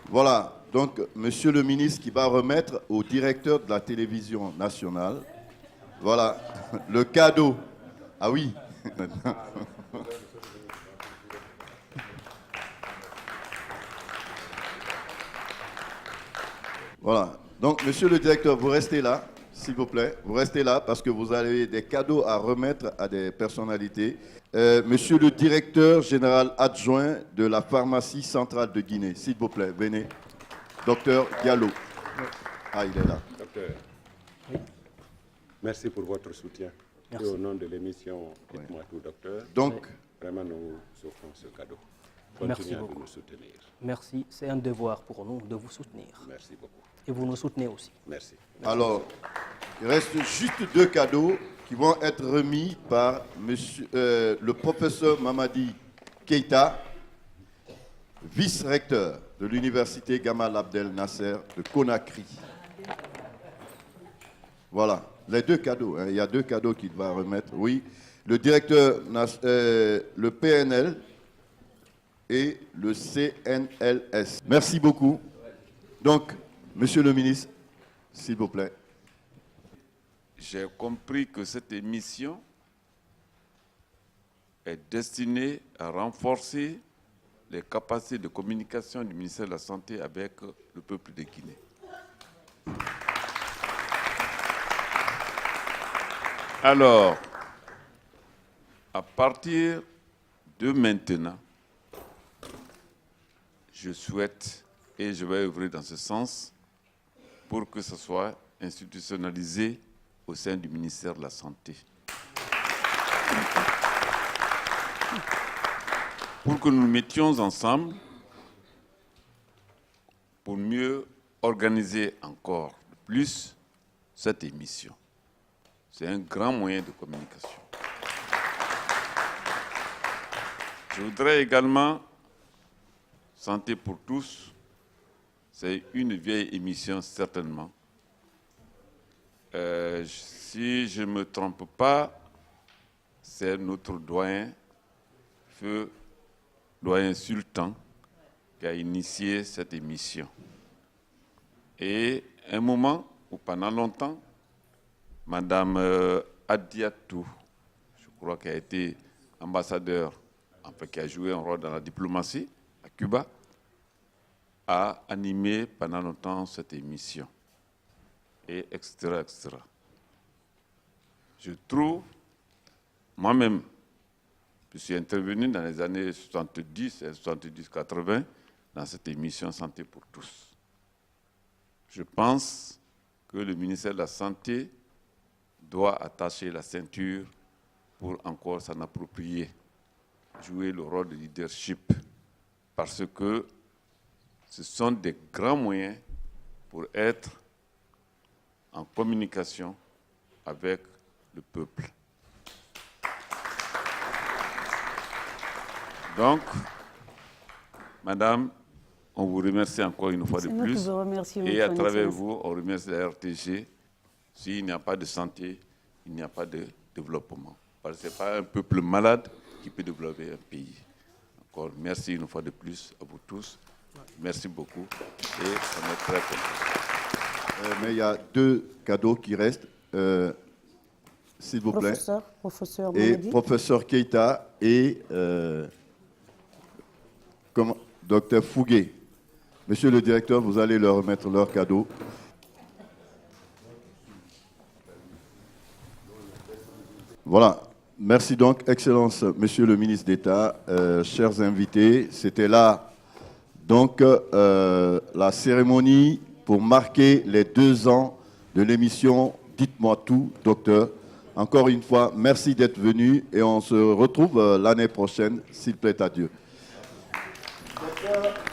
Voilà, donc Monsieur le ministre qui va remettre au directeur de la télévision nationale, voilà, le cadeau. Ah oui. Voilà. Donc, monsieur le directeur, vous restez là, s'il vous plaît. Vous restez là parce que vous avez des cadeaux à remettre à des personnalités. Monsieur le directeur général adjoint de la pharmacie centrale de Guinée, s'il vous plaît, venez. Docteur Diallo. Ah, il est là. Docteur, merci pour votre soutien. Merci. Et au nom de l'émission Dites-moi tout, docteur, Donc, vraiment, nous vous offrons ce cadeau. Merci Continuez à beaucoup. nous soutenir. Merci, c'est un devoir pour nous de vous soutenir. Merci beaucoup. Et vous nous soutenez aussi. Merci. alors, il reste juste 2 cadeaux qui vont être remis par le professeur Mamadi Keïta, vice-recteur de l'université Gamal Abdel Nasser de Conakry. Voilà, les 2 cadeaux. Hein. Il y a 2 cadeaux qu'il va remettre. Oui, le directeur, le PNL et le CNLS. Merci beaucoup. Donc, monsieur le ministre, s'il vous plaît. J'ai compris que cette émission est destinée à renforcer les capacités de communication du ministère de la Santé avec le peuple de Guinée. Alors, à partir de maintenant, je souhaite, et je vais œuvrer dans ce sens, pour que ce soit institutionnalisé au sein du ministère de la Santé. Pour que nous nous mettions ensemble pour mieux organiser encore plus cette émission. C'est un grand moyen de communication. Je voudrais également, Santé pour tous, c'est une vieille émission certainement. Si je ne me trompe pas, c'est notre doyen, feu doyen Sultan, qui a initié cette émission. Et un moment où pendant longtemps, Madame Adiatou, je crois qu'elle a été ambassadeur, enfin qui a joué un rôle dans la diplomatie à Cuba, a animé pendant longtemps cette émission. Et etc., etc. Je trouve, moi-même, je suis intervenu dans les années 70 et 70-80 dans cette émission Santé pour tous. Je pense que le ministère de la Santé doit attacher la ceinture pour encore s'en approprier, jouer le rôle de leadership, parce que ce sont des grands moyens pour être en communication avec le peuple. Donc, Madame, on vous remercie encore une fois de plus. Et à travers vous, on remercie la RTG. S'il n'y a pas de santé, il n'y a pas de développement. Parce que ce n'est pas un peuple malade qui peut développer un pays. Encore merci une fois de plus à vous tous. Merci beaucoup. Et on est très contents. Mais il y a 2 cadeaux qui restent, s'il vous plaît. Professeur et Mamadi. professeur Keïta et docteur Fougué. Monsieur le directeur, vous allez leur remettre leur cadeau. Voilà. Merci donc, Excellence, Monsieur le ministre d'État, chers invités. C'était là, donc, la cérémonie pour marquer les 2 ans de l'émission Dites-moi tout, docteur. Encore une fois, merci d'être venu et on se retrouve l'année prochaine, s'il plaît à Dieu. Docteur.